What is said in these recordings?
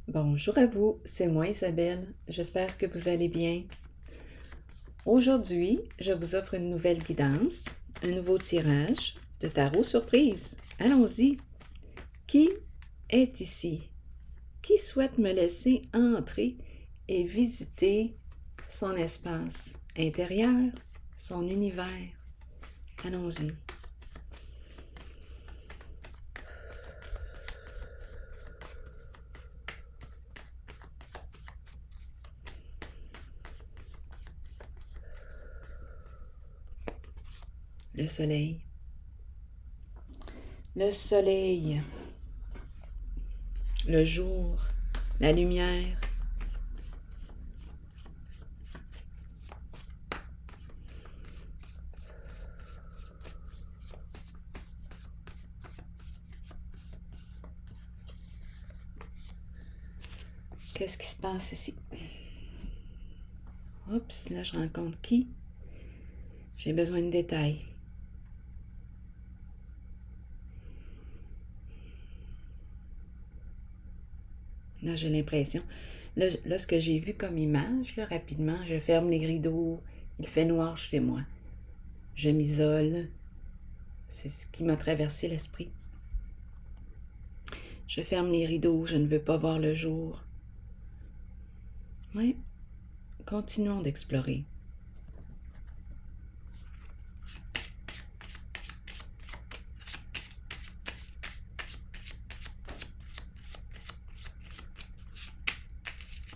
Bonjour à vous, c'est moi Isabelle, j'espère que vous allez bien. Aujourd'hui, je vous offre une nouvelle guidance, un nouveau tirage de tarot surprise. Allons-y. Qui est ici? Qui souhaite me laisser entrer et visiter son espace intérieur, son univers? Allons-y. Le soleil. Le soleil. Le jour. La lumière. Qu'est-ce qui se passe ici? Oups, là je rencontre qui? J'ai besoin de détails. Là, j'ai l'impression. Là, ce que j'ai vu comme image, là, rapidement, je ferme les rideaux, il fait noir chez moi. Je m'isole. C'est ce qui m'a traversé l'esprit. Je ferme les rideaux, je ne veux pas voir le jour. Oui, continuons d'explorer.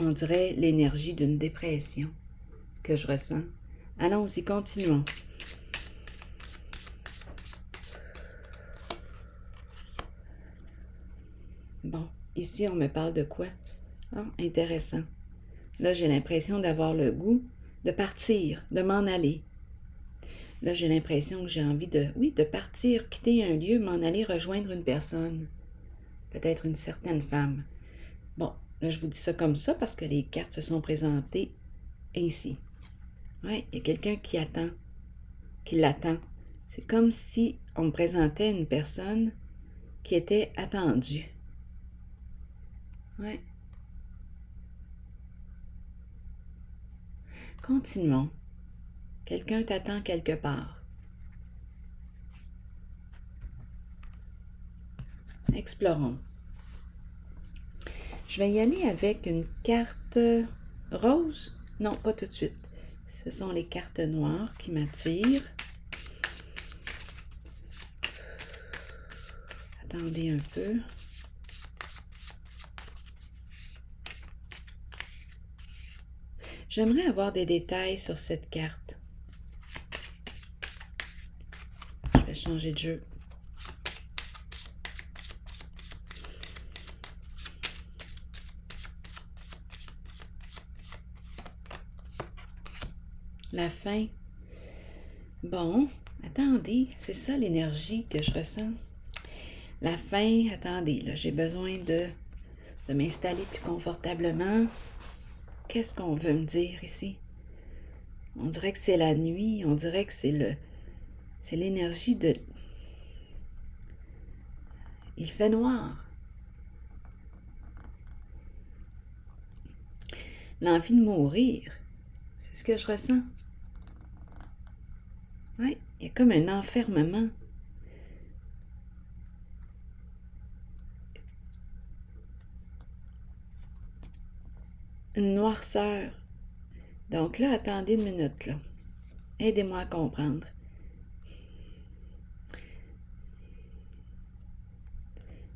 On dirait l'énergie d'une dépression que je ressens. Allons-y, continuons. Bon, ici, on me parle de quoi? Ah, intéressant. Là, j'ai l'impression d'avoir le goût de partir, de m'en aller. Là, j'ai l'impression que j'ai envie de partir, quitter un lieu, m'en aller rejoindre une personne. Peut-être une certaine femme. Bon, là, je vous dis ça comme ça parce que les cartes se sont présentées ainsi. Oui, il y a quelqu'un qui attend, qui l'attend. C'est comme si on me présentait une personne qui était attendue. Oui. Continuons. Quelqu'un t'attend quelque part. Explorons. Je vais y aller avec une carte rose. Non, pas tout de suite. Ce sont les cartes noires qui m'attirent. Attendez un peu. J'aimerais avoir des détails sur cette carte. Je vais changer de jeu. La fin. Bon, attendez, c'est ça l'énergie que je ressens. La fin, attendez, là, j'ai besoin de m'installer plus confortablement. Qu'est-ce qu'on veut me dire ici? On dirait que c'est la nuit, on dirait que c'est l'énergie de... Il fait noir. L'envie de mourir, c'est ce que je ressens. Oui, il y a comme un enfermement. Une noirceur. Donc là, attendez une minute, là. Aidez-moi à comprendre.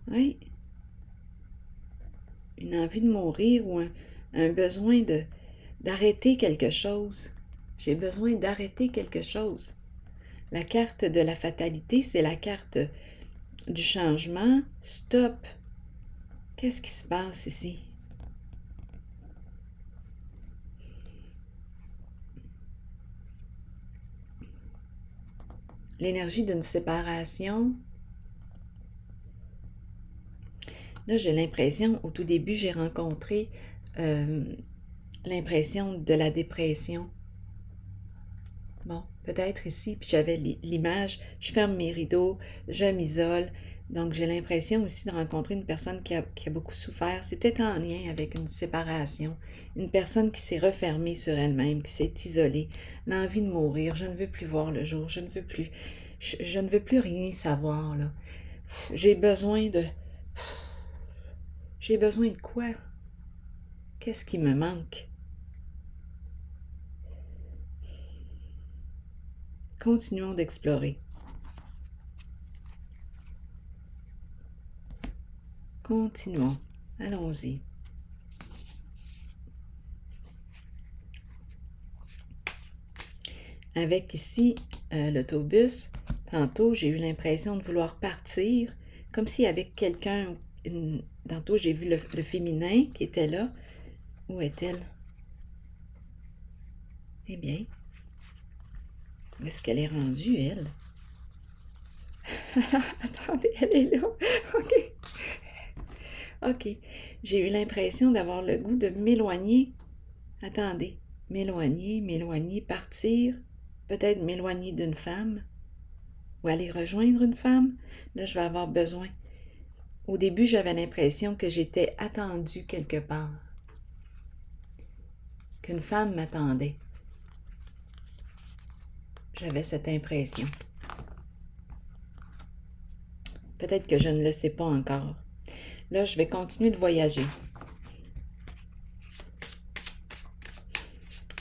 Oui. Une envie de mourir ou un besoin d'arrêter quelque chose. J'ai besoin d'arrêter quelque chose. La carte de la fatalité, c'est la carte du changement. Stop. Qu'est-ce qui se passe ici? L'énergie d'une séparation. Là, j'ai l'impression, au tout début, j'ai rencontré l'impression de la dépression. Bon, peut-être ici, puis j'avais l'image, je ferme mes rideaux, je m'isole. Donc, j'ai l'impression aussi de rencontrer une personne qui a beaucoup souffert. C'est peut-être en lien avec une séparation. Une personne qui s'est refermée sur elle-même, qui s'est isolée. L'envie de mourir. Je ne veux plus voir le jour. Je ne veux plus. Je ne veux plus rien savoir, là. J'ai besoin de... J'ai besoin de quoi? Qu'est-ce qui me manque? Continuons d'explorer. Continuons. Allons-y. Avec ici l'autobus, tantôt j'ai eu l'impression de vouloir partir, comme si avec quelqu'un, tantôt j'ai vu le féminin qui était là. Où est-elle? Eh bien, où est-ce qu'elle est rendue, elle? Attendez, elle est là. OK. OK. J'ai eu l'impression d'avoir le goût de m'éloigner. Attendez. M'éloigner, partir. Peut-être m'éloigner d'une femme. Ou aller rejoindre une femme. Là, je vais avoir besoin. Au début, j'avais l'impression que j'étais attendue quelque part. Qu'une femme m'attendait. J'avais cette impression. Peut-être que je ne le sais pas encore. Là, je vais continuer de voyager.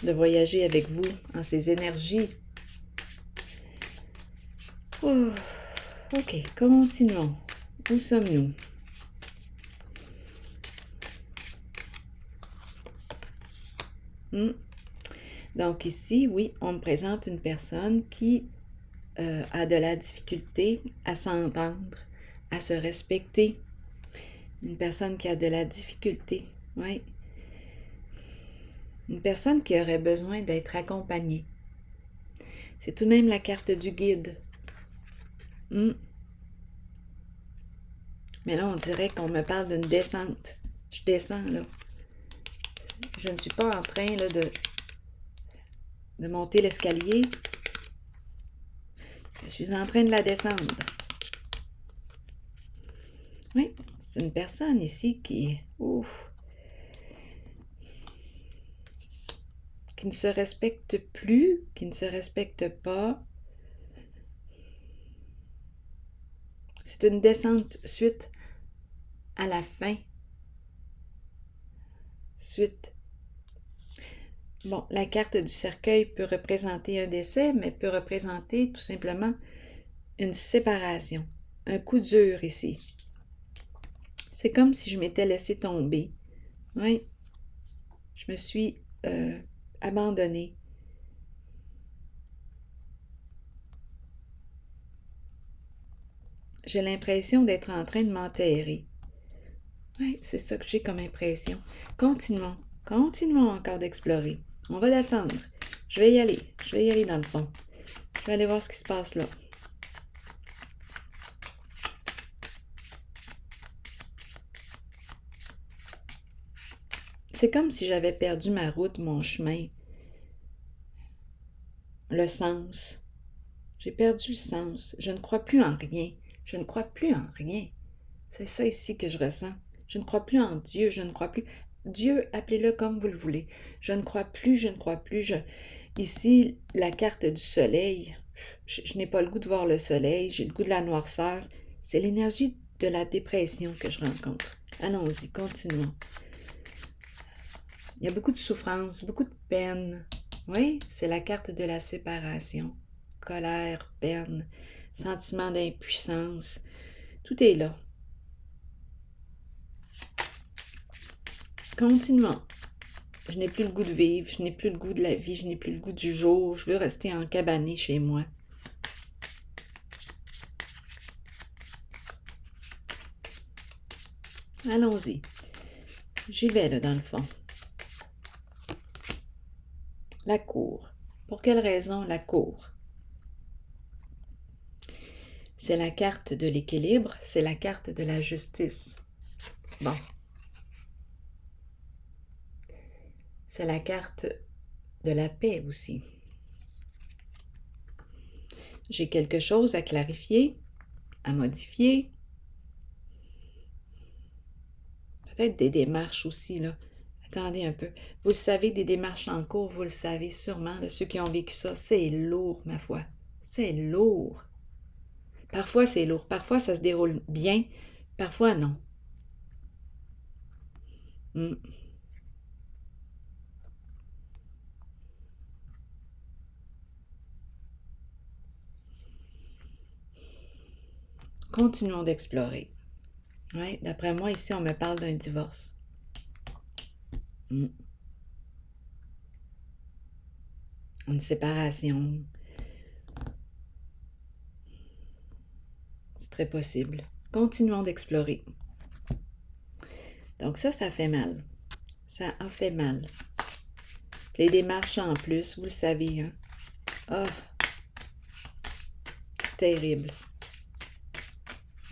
De voyager avec vous en ces énergies. Oh, OK, continuons. Où sommes-nous? Donc ici, oui, on me présente une personne qui a de la difficulté à s'entendre, à se respecter. Une personne qui a de la difficulté, oui. Une personne qui aurait besoin d'être accompagnée. C'est tout de même la carte du guide. Mais là, on dirait qu'on me parle d'une descente. Je descends, là. Je ne suis pas en train là, de monter l'escalier. Je suis en train de la descendre. Oui, c'est une personne ici qui ne se respecte plus, qui ne se respecte pas. C'est une descente suite à la fin. Suite. Bon, la carte du cercueil peut représenter un décès, mais peut représenter tout simplement une séparation. Un coup dur ici. C'est comme si je m'étais laissé tomber. Oui. Je me suis abandonnée. J'ai l'impression d'être en train de m'enterrer. Oui, c'est ça que j'ai comme impression. Continuons. Continuons encore d'explorer. On va descendre. Je vais y aller dans le fond. Je vais aller voir ce qui se passe là. C'est comme si j'avais perdu ma route, mon chemin. Le sens. J'ai perdu le sens. Je ne crois plus en rien. Je ne crois plus en rien. C'est ça ici que je ressens. Je ne crois plus en Dieu. Je ne crois plus. Dieu, appelez-le comme vous le voulez. Je ne crois plus, je ne crois plus. Ici, la carte du soleil. Je n'ai pas le goût de voir le soleil. J'ai le goût de la noirceur. C'est l'énergie de la dépression que je rencontre. Allons-y, continuons. Il y a beaucoup de souffrance, beaucoup de peine. Oui, c'est la carte de la séparation. Colère, peine, sentiment d'impuissance. Tout est là. Continuons. Je n'ai plus le goût de vivre, je n'ai plus le goût de la vie, je n'ai plus le goût du jour. Je veux rester encabanée chez moi. Allons-y. J'y vais là dans le fond. La cour. Pour quelle raison la cour? C'est la carte de l'équilibre, c'est la carte de la justice. Bon. C'est la carte de la paix aussi. J'ai quelque chose à clarifier, à modifier. Peut-être des démarches aussi, là. Attendez un peu. Vous le savez, des démarches en cours, vous le savez sûrement, là, ceux qui ont vécu ça, c'est lourd, ma foi. C'est lourd. Parfois, c'est lourd. Parfois, ça se déroule bien. Parfois, non. Hmm. Continuons d'explorer. Ouais, d'après moi, ici, on me parle d'un divorce. Hmm. Une séparation. C'est très possible. Continuons d'explorer. Donc ça fait mal. Ça a fait mal. Les démarches en plus, vous le savez, hein? Ah, c'est terrible.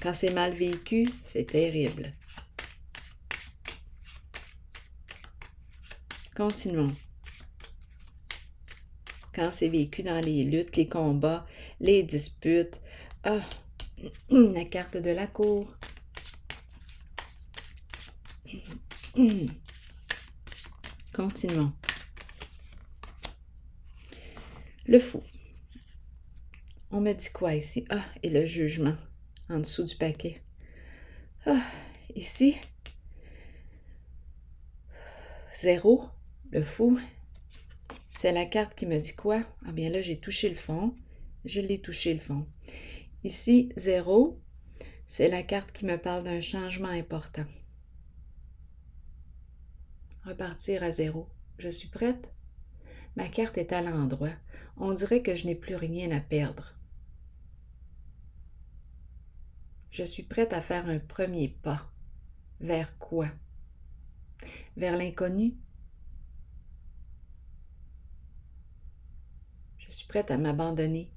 Quand c'est mal vécu, c'est terrible. Continuons. Quand c'est vécu dans les luttes, les combats, les disputes. Ah, la carte de la cour. Continuons. Le fou. On me dit quoi ici? Ah, et le jugement en dessous du paquet. Ah, ici, 0, le fou. C'est la carte qui me dit quoi? Ah bien là, j'ai touché le fond. Je l'ai touché le fond. Ici, 0, c'est la carte qui me parle d'un changement important. Repartir à 0. Je suis prête? Ma carte est à l'endroit. On dirait que je n'ai plus rien à perdre. Je suis prête à faire un premier pas. Vers quoi? Vers l'inconnu? Je suis prête à m'abandonner.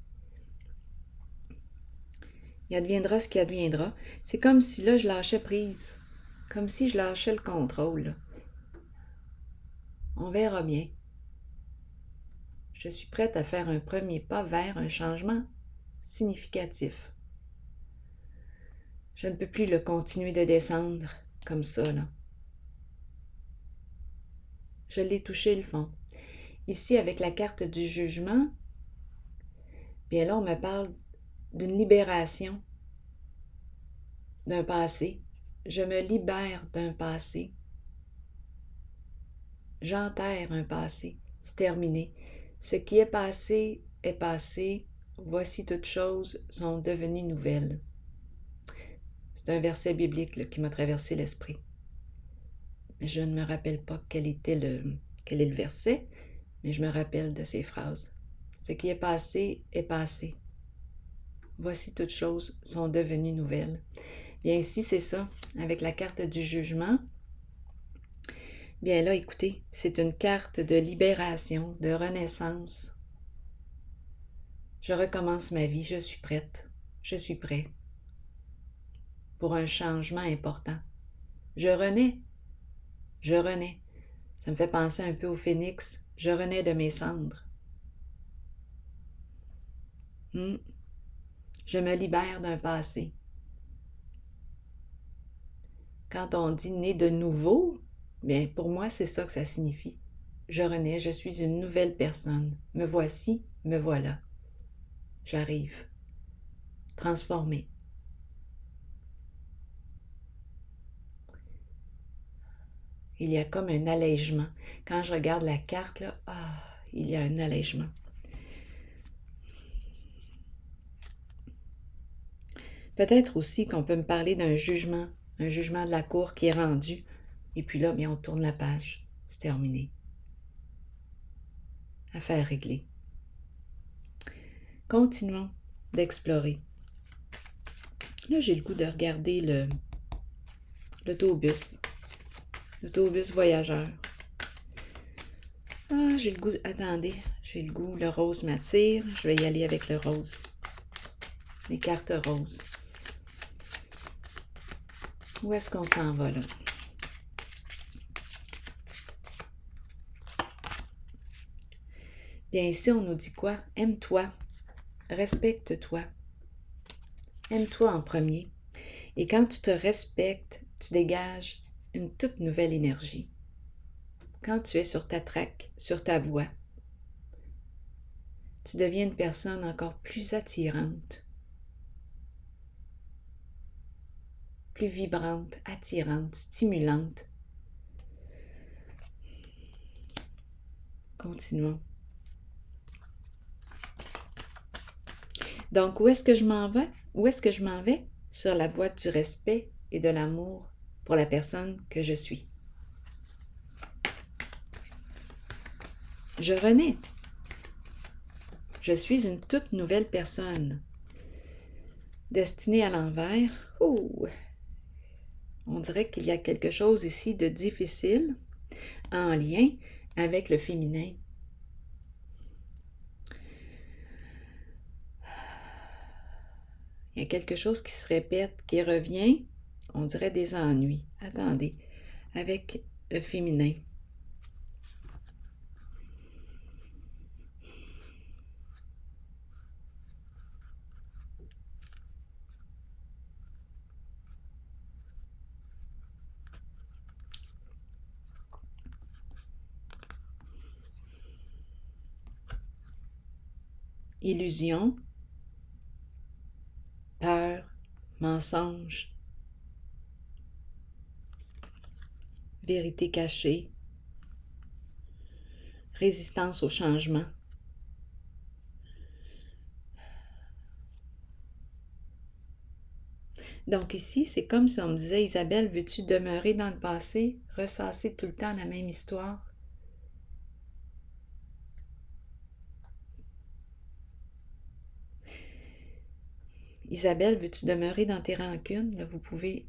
Il adviendra ce qui adviendra. C'est comme si là, je lâchais prise. Comme si je lâchais le contrôle. Là. On verra bien. Je suis prête à faire un premier pas vers un changement significatif. Je ne peux plus le continuer de descendre comme ça, là. Je l'ai touché le fond. Ici, avec la carte du jugement, bien là, on me parle d'une libération d'un passé. Je me libère d'un passé. J'enterre un passé. C'est terminé. Ce qui est passé est passé. Voici toutes choses sont devenues nouvelles. C'est un verset biblique là, qui m'a traversé l'esprit. Je ne me rappelle pas quel est le verset, mais je me rappelle de ces phrases. Ce qui est passé est passé. Voici toutes choses sont devenues nouvelles. Bien ici, c'est ça, avec la carte du jugement. Bien là, écoutez, c'est une carte de libération, de renaissance. Je recommence ma vie, je suis prête, je suis prêt pour un changement important. Je renais. Ça me fait penser un peu au phénix. Je renais de mes cendres. Je me libère d'un passé. Quand on dit né de nouveau, bien pour moi c'est ça que ça signifie. Je renais, je suis une nouvelle personne. Me voici, me voilà. J'arrive. Transformée. Il y a comme un allègement. Quand je regarde la carte, là, il y a un allègement. Peut-être aussi qu'on peut me parler d'un jugement de la cour qui est rendu. Et puis là, bien, on tourne la page. C'est terminé. Affaire réglée. Continuons d'explorer. Là, j'ai le goût de regarder l'autobus. L'autobus voyageur. Ah, j'ai le goût... Attendez, j'ai le goût. Le rose m'attire. Je vais y aller avec le rose. Les cartes roses. Où est-ce qu'on s'en va, là? Bien, ici, on nous dit quoi? Aime-toi. Respecte-toi. Aime-toi en premier. Et quand tu te respectes, tu dégages une toute nouvelle énergie. Quand tu es sur ta traque, sur ta voie, tu deviens une personne encore plus attirante, plus vibrante, attirante, stimulante. Continuons. Donc, où est-ce que je m'en vais? Où est-ce que je m'en vais? Sur la voie du respect et de l'amour pour la personne que je suis. Je renais. Je suis une toute nouvelle personne. Destinée à l'envers. Oh! On dirait qu'il y a quelque chose ici de difficile en lien avec le féminin. Il y a quelque chose qui se répète, qui revient. On dirait des ennuis. Attendez, avec le féminin. Illusion, peur, mensonge, vérité cachée, résistance au changement. Donc ici, c'est comme si on me disait, Isabelle, veux-tu demeurer dans le passé, ressasser tout le temps la même histoire? Isabelle, veux-tu demeurer dans tes rancunes? Là, vous pouvez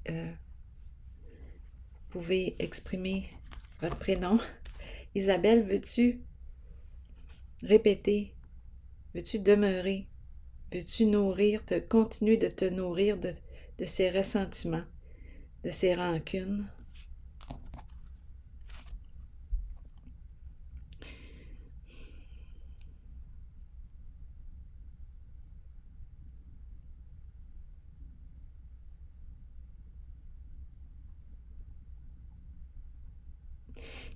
exprimer votre prénom. Isabelle, veux-tu répéter? Veux-tu demeurer? Veux-tu continuer de te nourrir de ces ressentiments, de ces rancunes?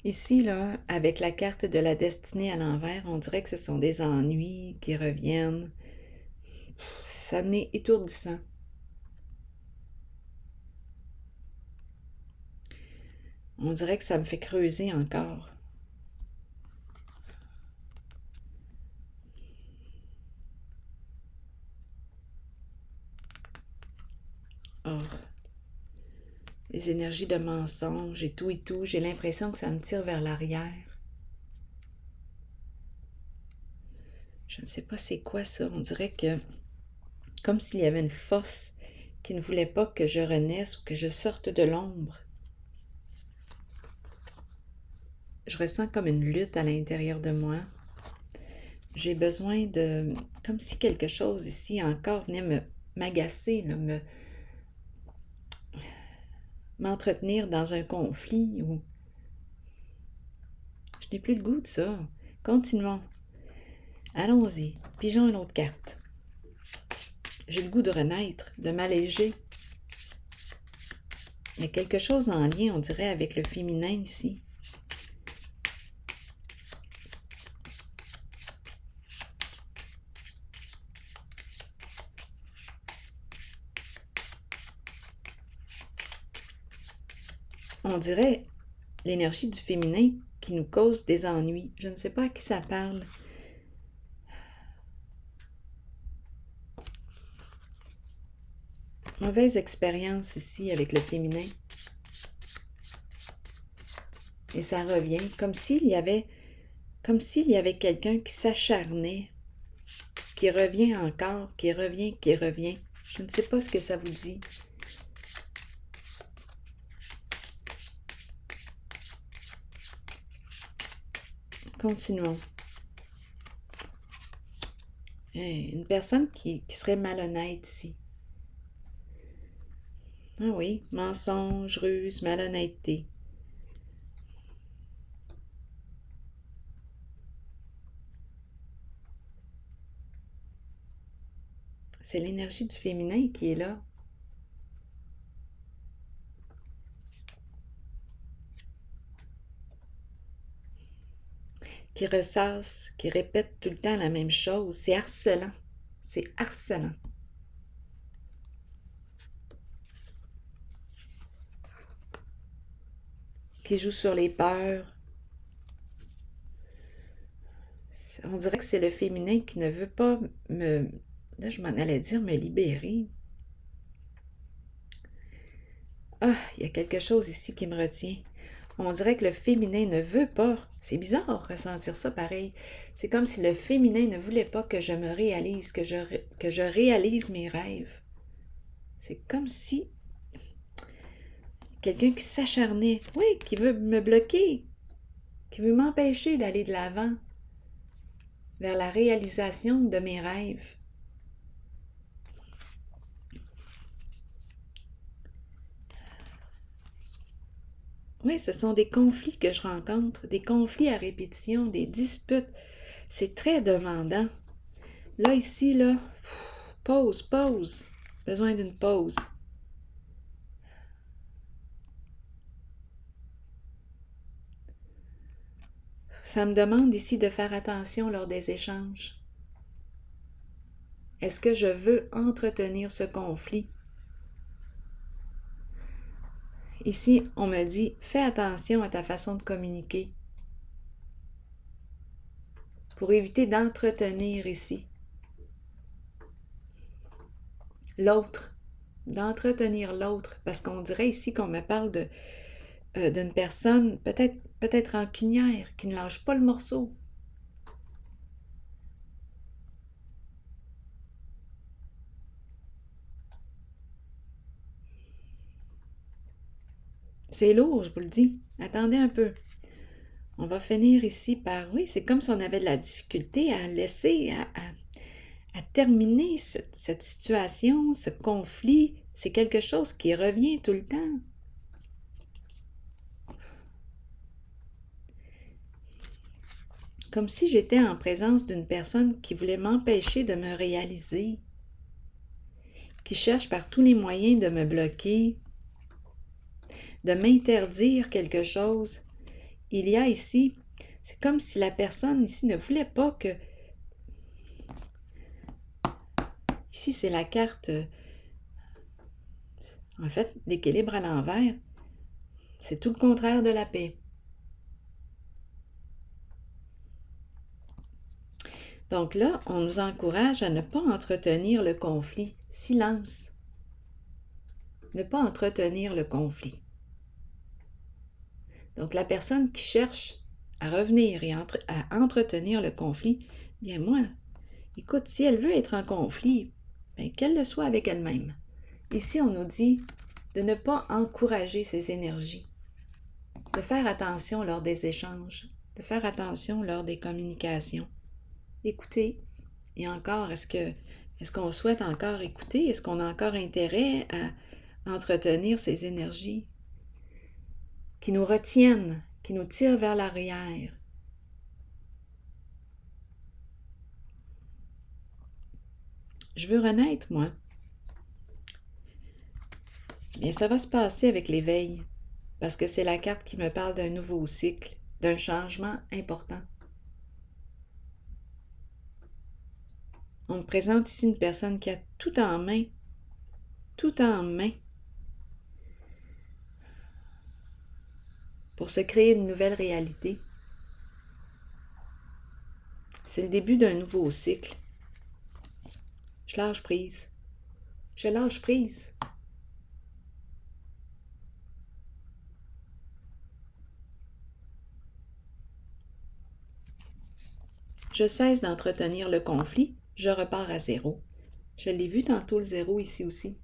Ici, là, avec la carte de la destinée à l'envers, on dirait que ce sont des ennuis qui reviennent. Ça m'est étourdissant. On dirait que ça me fait creuser encore. Oh, les énergies de mensonge et tout, j'ai l'impression que ça me tire vers l'arrière. Je ne sais pas c'est quoi ça, on dirait que comme s'il y avait une force qui ne voulait pas que je renaisse ou que je sorte de l'ombre. Je ressens comme une lutte à l'intérieur de moi. J'ai besoin de... comme si quelque chose ici encore venait m'agacer, m'entretenir dans un conflit ou... Je n'ai plus le goût de ça. Continuons. Allons-y. Pigeons une autre carte. J'ai le goût de renaître, de m'alléger. Il y a quelque chose en lien, on dirait, avec le féminin ici. On dirait l'énergie du féminin qui nous cause des ennuis. Je ne sais pas à qui ça parle. Mauvaise expérience ici avec le féminin. Et ça revient comme s'il y avait quelqu'un qui s'acharnait, qui revient encore, qui revient, qui revient. Je ne sais pas ce que ça vous dit. Continuons. Une personne qui serait malhonnête ici. Ah oui, mensonge, ruse, malhonnêteté. C'est l'énergie du féminin qui est là. qui ressasse, qui répète tout le temps la même chose. C'est harcelant. C'est harcelant. Qui joue sur les peurs. On dirait que c'est le féminin qui ne veut pas me... Là, je m'en allais dire me libérer. Ah, il y a quelque chose ici qui me retient. On dirait que le féminin ne veut pas. C'est bizarre ressentir ça pareil. C'est comme si le féminin ne voulait pas que je me réalise, que je réalise mes rêves. C'est comme si quelqu'un qui s'acharnait, oui, qui veut me bloquer, qui veut m'empêcher d'aller de l'avant vers la réalisation de mes rêves. Oui, ce sont des conflits que je rencontre, des conflits à répétition, des disputes. C'est très demandant. Là, ici, là, pause. Besoin d'une pause. Ça me demande ici de faire attention lors des échanges. Est-ce que je veux entretenir ce conflit? Ici, on me dit, fais attention à ta façon de communiquer pour éviter d'entretenir ici l'autre, d'entretenir l'autre, parce qu'on dirait ici qu'on me parle d'une personne peut-être rancunière, qui ne lâche pas le morceau. C'est lourd, je vous le dis. Attendez un peu. On va finir ici par... Oui, c'est comme si on avait de la difficulté à laisser, à terminer cette situation, ce conflit. C'est quelque chose qui revient tout le temps. Comme si j'étais en présence d'une personne qui voulait m'empêcher de me réaliser, qui cherche par tous les moyens de me bloquer, de m'interdire quelque chose. Il y a ici, c'est comme si la personne ici ne voulait pas que... Ici, c'est la carte, en fait, l'équilibre à l'envers. C'est tout le contraire de la paix. Donc là, on nous encourage à ne pas entretenir le conflit. Silence. Ne pas entretenir le conflit. Donc la personne qui cherche à revenir et à entretenir le conflit, bien moi, écoute, si elle veut être en conflit, bien qu'elle le soit avec elle-même. Ici, on nous dit de ne pas encourager ces énergies, de faire attention lors des échanges, de faire attention lors des communications. Écouter. Et encore, est-ce qu'on souhaite encore écouter? Est-ce qu'on a encore intérêt à entretenir ces énergies qui nous retiennent, qui nous tirent vers l'arrière? Je veux renaître, moi. Bien, ça va se passer avec l'éveil, parce que c'est la carte qui me parle d'un nouveau cycle, d'un changement important. On me présente ici une personne qui a tout en main, pour se créer une nouvelle réalité. C'est le début d'un nouveau cycle. Je lâche prise. Je lâche prise. Je cesse d'entretenir le conflit, je repars à zéro. Je l'ai vu tantôt le zéro ici aussi.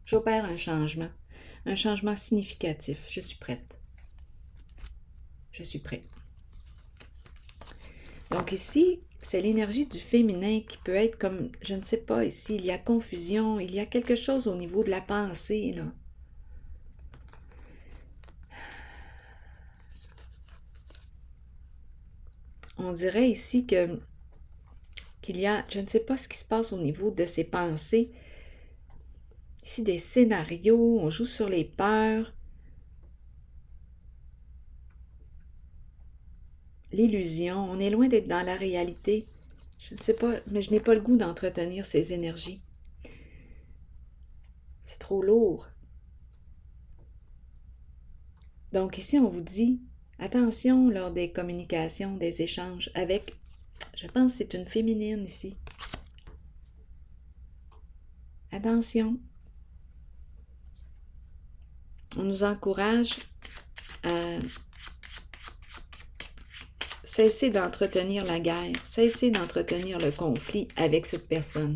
J'opère un changement significatif. Je suis prête. Je suis prête. Donc ici, c'est l'énergie du féminin qui peut être comme, je ne sais pas, ici, il y a confusion, il y a quelque chose au niveau de la pensée, là. On dirait ici qu'il y a, je ne sais pas ce qui se passe au niveau de ces pensées. Ici, des scénarios, on joue sur les peurs. l'illusion, on est loin d'être dans la réalité. Je ne sais pas, mais je n'ai pas le goût d'entretenir ces énergies. C'est trop lourd. Donc ici, on vous dit, attention lors des communications, des échanges avec, je pense que c'est une féminine ici. Attention. On nous encourage à cesser d'entretenir la guerre, cesser d'entretenir le conflit avec cette personne.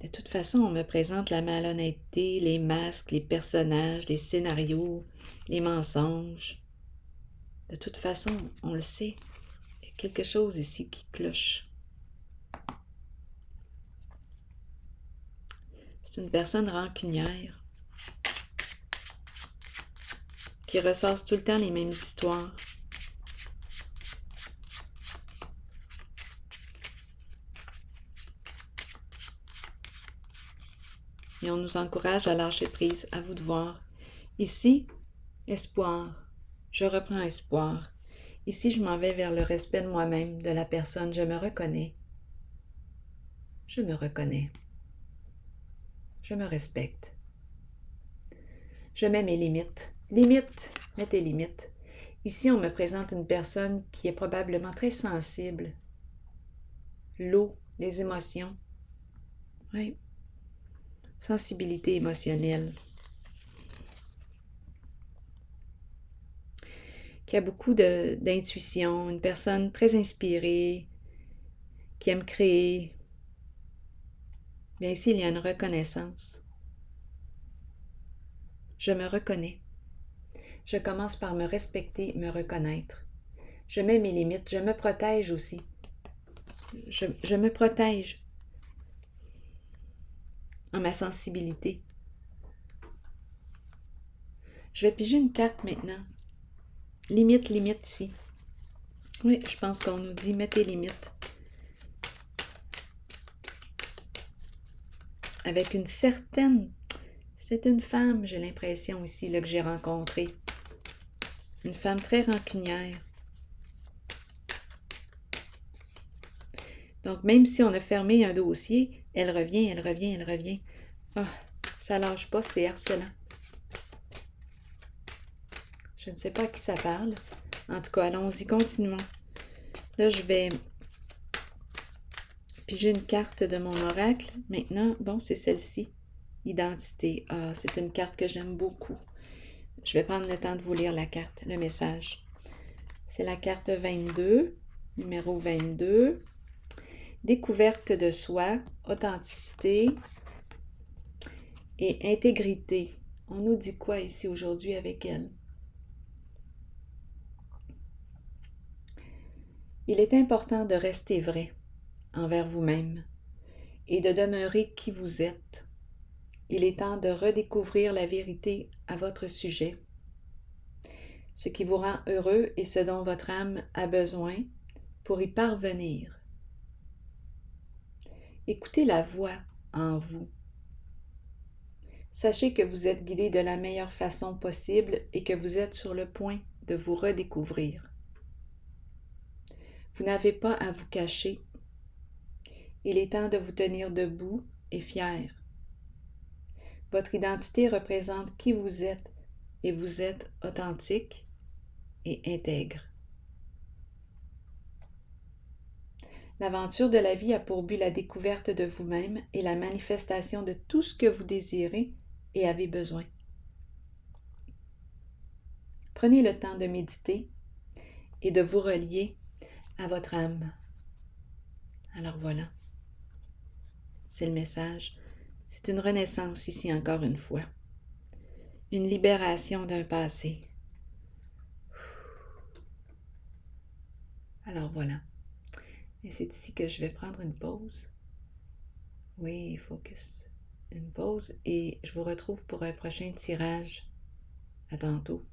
De toute façon, on me présente la malhonnêteté, les masques, les personnages, les scénarios, les mensonges. De toute façon, on le sait, il y a quelque chose ici qui cloche. C'est une personne rancunière qui ressasse tout le temps les mêmes histoires. Et on nous encourage à lâcher prise, à vous de voir. Ici, espoir. Je reprends espoir. Ici, je m'en vais vers le respect de moi-même, de la personne. Je me reconnais. Je me reconnais. Je me respecte. Je mets mes limites. Limites, mets tes limites. Ici, on me présente une personne qui est probablement très sensible. L'eau, les émotions. Oui. Sensibilité émotionnelle. Qui a beaucoup d'intuition, une personne très inspirée, qui aime créer. Bien ici, il y a une reconnaissance. Je me reconnais. Je commence par me respecter, me reconnaître. Je mets mes limites, je me protège aussi. Je me protège en ma sensibilité. Je vais piger une carte maintenant. Limite, limite ici. Oui, je pense qu'on nous dit, mets tes limites. Avec une certaine... C'est une femme, j'ai l'impression ici, là, que j'ai rencontrée. Une femme très rancunière. Donc, même si on a fermé un dossier, elle revient, elle revient, elle revient. Ah, ça lâche pas, c'est harcelant. Je ne sais pas à qui ça parle. En tout cas, allons-y, continuons. Là, je vais piger une carte de mon oracle. Maintenant, bon, c'est celle-ci. Identité. Ah, c'est une carte que j'aime beaucoup. Je vais prendre le temps de vous lire la carte, le message. C'est la carte 22, numéro 22. Découverte de soi, authenticité et intégrité. On nous dit quoi ici aujourd'hui avec elle? Il est important de rester vrai envers vous-même et de demeurer qui vous êtes. Il est temps de redécouvrir la vérité à votre sujet. Ce qui vous rend heureux et ce dont votre âme a besoin pour y parvenir. Écoutez la voix en vous. Sachez que vous êtes guidé de la meilleure façon possible et que vous êtes sur le point de vous redécouvrir. Vous n'avez pas à vous cacher. Il est temps de vous tenir debout et fier. Votre identité représente qui vous êtes et vous êtes authentique et intègre. L'aventure de la vie a pour but la découverte de vous-même et la manifestation de tout ce que vous désirez et avez besoin. Prenez le temps de méditer et de vous relier à votre âme. Alors voilà, c'est le message. C'est une renaissance ici encore une fois. Une libération d'un passé. Alors voilà. Et c'est ici que je vais prendre une pause. Oui, focus. Une pause et je vous retrouve pour un prochain tirage. À tantôt.